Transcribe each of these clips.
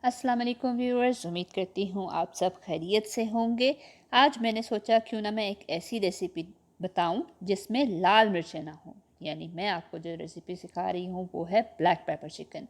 अस्सलाम वालेकुम व्यूअर्स, उम्मीद करती हूँ आप सब खैरियत से होंगे। आज मैंने सोचा क्यों ना मैं एक ऐसी रेसिपी बताऊँ जिसमें लाल मिर्चें ना हों। यानी मैं आपको जो रेसिपी सिखा रही हूँ वो है ब्लैक पेपर चिकन,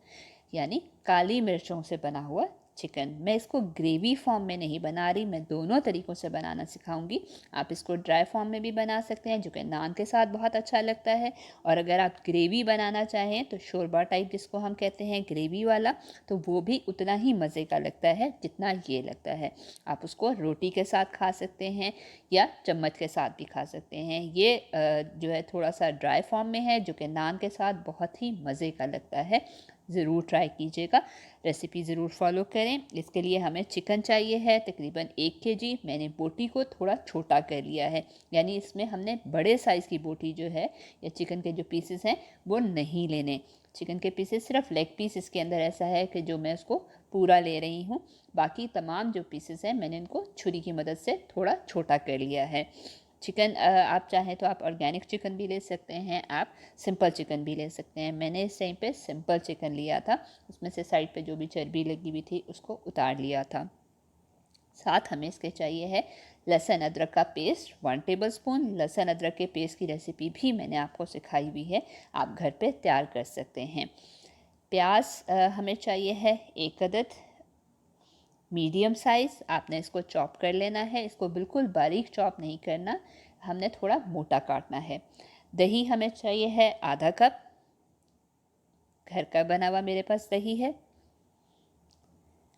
यानी काली मिर्चों से बना हुआ चिकन। मैं इसको ग्रेवी फॉर्म में नहीं बना रही, मैं दोनों तरीक़ों से बनाना सिखाऊंगी। आप इसको ड्राई फॉर्म में भी बना सकते हैं जो कि नान के साथ बहुत अच्छा लगता है, और अगर आप ग्रेवी बनाना चाहें तो शोरबा टाइप जिसको हम कहते हैं ग्रेवी वाला, तो वो भी उतना ही मज़े का लगता है जितना ये लगता है। आप उसको रोटी के साथ खा सकते हैं या चम्मच के साथ भी खा सकते हैं। ये जो है थोड़ा सा ड्राई फॉर्म में है जो कि नान के साथ बहुत ही मज़े का लगता है। ज़रूर ट्राई कीजिएगा, रेसिपी ज़रूर फॉलो करें। इसके लिए हमें चिकन चाहिए है तकरीबन 1 केजी। मैंने बोटी को थोड़ा छोटा कर लिया है, यानी इसमें हमने बड़े साइज़ की बोटी जो है या चिकन के जो पीसेस हैं वो नहीं लेने। चिकन के पीसेस सिर्फ लेग पीस इसके अंदर ऐसा है कि जो मैं उसको पूरा ले रही हूँ। बाकी तमाम जो पीसेस हैं मैंने इनको छुरी की मदद से थोड़ा छोटा कर लिया है। चिकन आप चाहें तो आप ऑर्गेनिक चिकन भी ले सकते हैं, आप सिंपल चिकन भी ले सकते हैं। मैंने इस टाइम पे सिंपल चिकन लिया था, उसमें से साइड पे जो भी चर्बी लगी हुई थी उसको उतार लिया था। साथ हमें इसके चाहिए है लहसुन अदरक का पेस्ट 1 टेबलस्पून। लहसुन अदरक के पेस्ट की रेसिपी भी मैंने आपको सिखाई हुई है, आप घर पे तैयार कर सकते हैं। प्याज हमें चाहिए है 1 अदद मीडियम साइज़। आपने इसको चॉप कर लेना है, इसको बिल्कुल बारीक चॉप नहीं करना, हमने थोड़ा मोटा काटना है। दही हमें चाहिए है आधा कप, घर का बना हुआ मेरे पास दही है।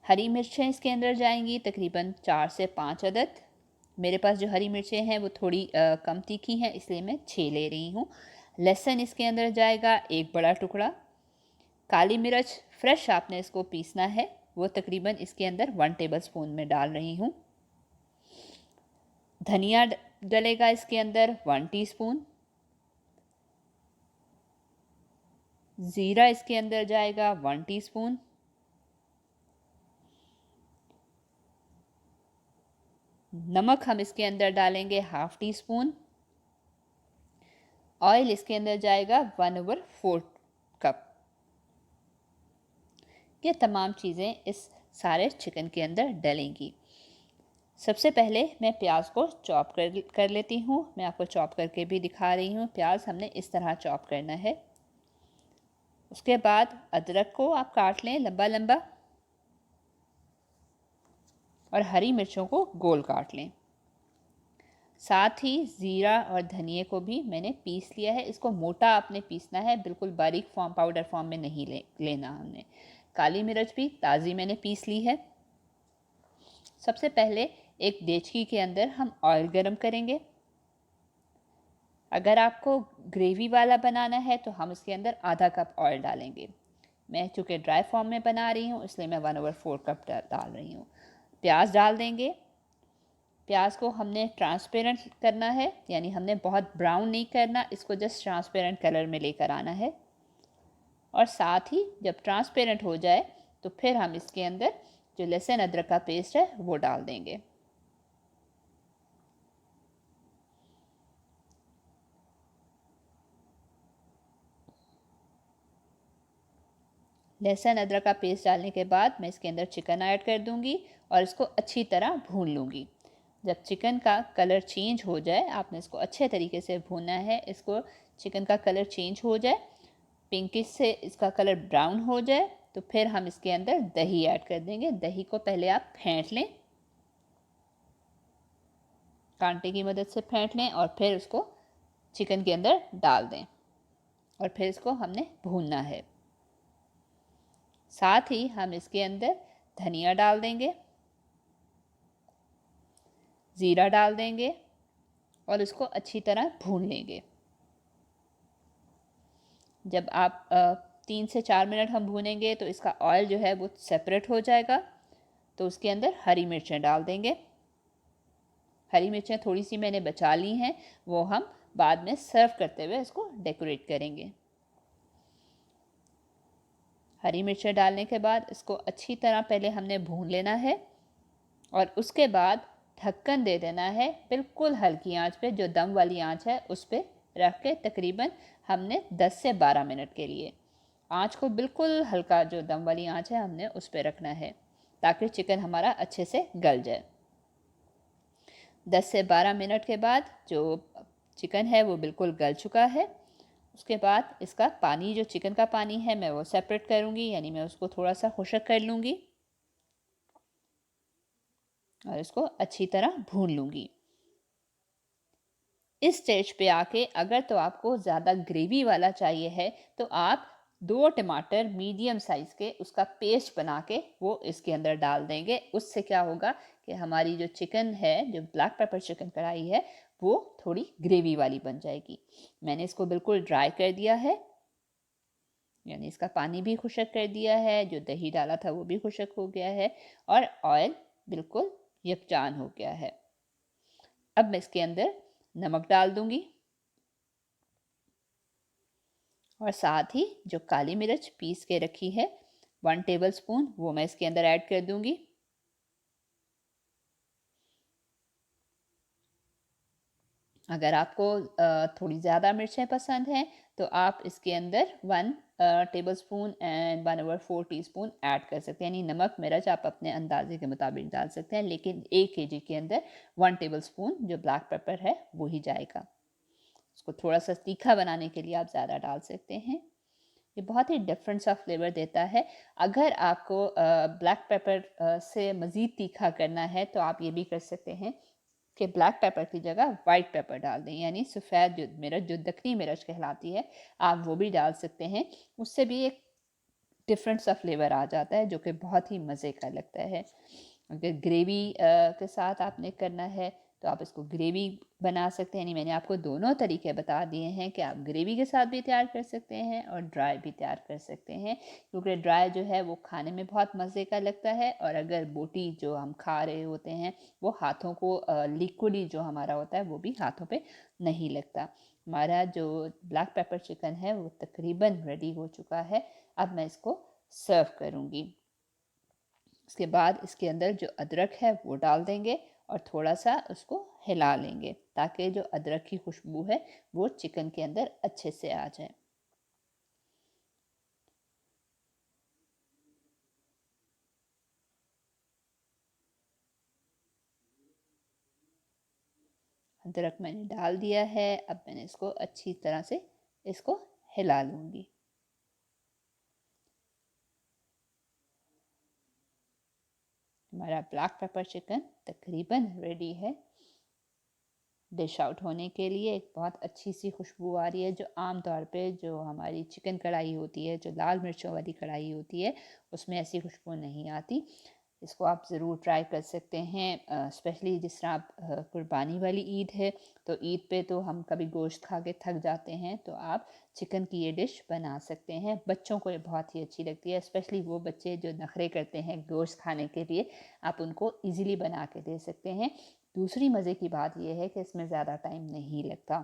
हरी मिर्चें इसके अंदर जाएंगी तकरीबन 4 से 5 अदद। मेरे पास जो हरी मिर्चें हैं वो थोड़ी कम तीखी हैं, इसलिए मैं 6 ले रही हूँ। लहसुन इसके अंदर जाएगा 1 बड़ा टुकड़ा। काली मिर्च फ्रेश आपने इसको पीसना है, वो तकरीबन इसके अंदर 1 टेबलस्पून में डाल रही हूँ। धनिया डलेगा इसके अंदर 1 टीस्पून। ज़ीरा इसके अंदर जाएगा 1 टीस्पून। नमक हम इसके अंदर डालेंगे 1/2 टीस्पून। ऑयल इसके अंदर जाएगा 1/4 कप। ये तमाम चीज़ें इस सारे चिकन के अंदर डलेंगी। सबसे पहले मैं प्याज को चॉप कर लेती हूँ। मैं आपको चॉप करके भी दिखा रही हूँ। प्याज हमने इस तरह चॉप करना है। उसके बाद अदरक को आप काट लें लंबा लंबा, और हरी मिर्चों को गोल काट लें। साथ ही ज़ीरा और धनिए को भी मैंने पीस लिया है। इसको मोटा आपने पीसना है, बिल्कुल बारीक फॉर्म पाउडर फॉर्म में नहीं लेना हमने। काली मिर्च भी ताज़ी मैंने पीस ली है। सबसे पहले एक देचकी के अंदर हम ऑयल गरम करेंगे। अगर आपको ग्रेवी वाला बनाना है तो हम इसके अंदर आधा कप ऑयल डालेंगे। मैं चूँकि ड्राई फॉर्म में बना रही हूँ इसलिए मैं 1/4 कप डाल रही हूँ। प्याज डाल देंगे। प्याज को हमने ट्रांसपेरेंट करना है, यानी हमने बहुत ब्राउन नहीं करना, इसको जस्ट ट्रांसपेरेंट कलर में लेकर आना है। और साथ ही जब ट्रांसपेरेंट हो जाए तो फिर हम इसके अंदर जो लहसुन अदरक का पेस्ट है वो डाल देंगे। लहसुन अदरक का पेस्ट डालने के बाद मैं इसके अंदर चिकन ऐड कर दूंगी और इसको अच्छी तरह भून लूँगी। जब चिकन का कलर चेंज हो जाए, आपने इसको अच्छे तरीके से भूनना है। इसको चिकन का कलर चेंज हो जाए, पिंकिश से इसका कलर ब्राउन हो जाए, तो फिर हम इसके अंदर दही ऐड कर देंगे। दही को पहले आप फेंट लें, कांटे की मदद से फेंट लें, और फिर उसको चिकन के अंदर डाल दें, और फिर इसको हमने भूनना है। साथ ही हम इसके अंदर धनिया डाल देंगे, ज़ीरा डाल देंगे, और इसको अच्छी तरह भून लेंगे। जब आप 3 से 4 मिनट हम भूनेंगे तो इसका ऑयल जो है वो सेपरेट हो जाएगा, तो उसके अंदर हरी मिर्चें डाल देंगे। हरी मिर्चें थोड़ी सी मैंने बचा ली हैं, वो हम बाद में सर्व करते हुए इसको डेकोरेट करेंगे। हरी मिर्चें डालने के बाद इसको अच्छी तरह पहले हमने भून लेना है, और उसके बाद ढक्कन दे देना है बिल्कुल हल्की आंच पे, जो दम वाली आंच है उस पर रख के तकरीबन हमने 10 से 12 मिनट के लिए आंच को बिल्कुल हल्का, जो दम वाली आंच है हमने उस पर रखना है। ताकि चिकन हमारा अच्छे से गल जाए। 10 से 12 मिनट के बाद जो चिकन है वो बिल्कुल गल चुका है। उसके बाद इसका पानी, जो चिकन का पानी है, मैं वो सेपरेट करूँगी, यानी मैं उसको थोड़ा सा खुश्क कर लूँगी और इसको अच्छी तरह भून लूँगी। इस स्टेज पे आके अगर तो आपको ज़्यादा ग्रेवी वाला चाहिए है तो आप 2 टमाटर मीडियम साइज़ के उसका पेस्ट बना के वो इसके अंदर डाल देंगे। उससे क्या होगा कि हमारी जो चिकन है, जो ब्लैक पेपर चिकन कढ़ाई है, वो थोड़ी ग्रेवी वाली बन जाएगी। मैंने इसको बिल्कुल ड्राई कर दिया है, यानी इसका पानी भी खुश्क कर दिया है, जो दही डाला था वो भी खुश्क हो गया है और ऑयल बिल्कुल यकजान हो गया है। अब मैं इसके अंदर नमक डाल दूंगी और साथ ही जो काली मिर्च पीस के रखी है 1 टेबलस्पून, वो मैं इसके अंदर ऐड कर दूंगी। अगर आपको थोड़ी ज़्यादा मिर्चें पसंद हैं तो आप इसके अंदर 1 टेबलस्पून एंड 1/4 टीस्पून ऐड कर सकते हैं, यानी नमक मिर्च आप अपने अंदाजे के मुताबिक डाल सकते हैं, लेकिन 1 केजी के अंदर 1 टेबलस्पून जो ब्लैक पेपर है वो ही जाएगा। उसको थोड़ा सा तीखा बनाने के लिए आप ज़्यादा डाल सकते हैं। ये बहुत ही डिफरेंट सा फ्लेवर देता है। अगर आपको ब्लैक पेपर से मज़ीद तीखा करना है तो आप ये भी कर सकते हैं कि ब्लैक पेपर की जगह वाइट पेपर डाल दें, यानी सफ़ेद जो मिर्च, जो दखनी मिर्च कहलाती है, आप वो भी डाल सकते हैं। उससे भी एक डिफरेंट सा फ्लेवर आ जाता है जो कि बहुत ही मज़े का लगता है। अगर ग्रेवी के साथ आपने करना है तो आप इसको ग्रेवी बना सकते हैं, यानी मैंने आपको दोनों तरीके बता दिए हैं कि आप ग्रेवी के साथ भी तैयार कर सकते हैं और ड्राई भी तैयार कर सकते हैं, क्योंकि ड्राई जो है वो खाने में बहुत मज़े का लगता है और अगर बोटी जो हम खा रहे होते हैं वो हाथों को लिक्विडी जो हमारा होता है वो भी हाथों पे नहीं लगता। हमारा जो ब्लैक पेपर चिकन है वो तकरीबन रेडी हो चुका है। अब मैं इसको सर्व करूँगी। उसके बाद इसके अंदर जो अदरक है वो डाल देंगे और थोड़ा सा उसको हिला लेंगे ताकि जो अदरक की खुशबू है वो चिकन के अंदर अच्छे से आ जाए। अदरक मैंने डाल दिया है। अब मैंने इसको अच्छी तरह से इसको हिला लूँगी। हमारा ब्लैक पेपर चिकन तकरीबन रेडी है। डिश आउट होने के लिए एक बहुत अच्छी सी खुशबू आ रही है, जो आम तौर पे जो हमारी चिकन कढ़ाई होती है, जो लाल मिर्चों वाली कढ़ाई होती है, उसमें ऐसी खुशबू नहीं आती। इसको आप ज़रूर ट्राई कर सकते हैं, स्पेशली जिस तरह आप कुर्बानी वाली ईद है तो ईद पे तो हम कभी गोश्त खा के थक जाते हैं, तो आप चिकन की ये डिश बना सकते हैं। बच्चों को ये बहुत ही अच्छी लगती है, स्पेशली वो बच्चे जो नखरे करते हैं गोश्त खाने के लिए, आप उनको इजीली बना के दे सकते हैं। दूसरी मज़े की बात यह है कि इसमें ज़्यादा टाइम नहीं लगता।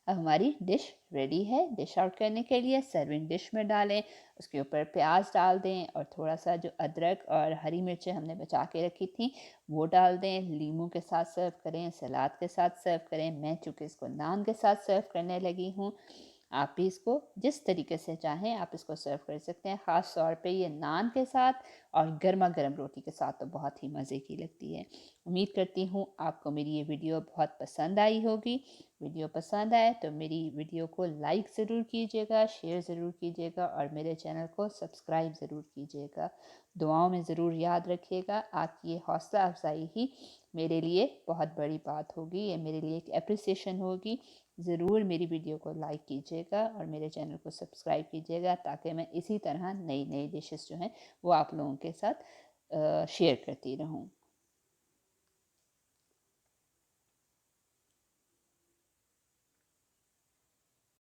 अब हमारी डिश रेडी है। डिश आउट करने के लिए सर्विंग डिश में डालें, उसके ऊपर प्याज डाल दें और थोड़ा सा जो अदरक और हरी मिर्चें हमने बचा के रखी थी वो डाल दें। लीमू के साथ सर्व करें, सलाद के साथ सर्व करें। मैं चूँकि इसको नान के साथ सर्व करने लगी हूँ, आप भी इसको जिस तरीके से चाहें आप इसको सर्व कर सकते हैं। ख़ास तौर पे ये नान के साथ और गर्मा गर्म रोटी के साथ तो बहुत ही मज़े की लगती है। उम्मीद करती हूँ आपको मेरी ये वीडियो बहुत पसंद आई होगी। वीडियो पसंद आए तो मेरी वीडियो को लाइक ज़रूर कीजिएगा, शेयर ज़रूर कीजिएगा और मेरे चैनल को सब्सक्राइब ज़रूर कीजिएगा। दुआओं में ज़रूर याद रखिएगा। आपकी ये हौसला अफजाई ही मेरे लिए बहुत बड़ी बात होगी, ये मेरे लिए एक एप्रिसिएशन होगी। ज़रूर मेरी वीडियो को लाइक कीजिएगा और मेरे चैनल को सब्सक्राइब कीजिएगा ताकि मैं इसी तरह नई नई डिशेस जो हैं वो आप लोगों के साथ शेयर करती रहूँ।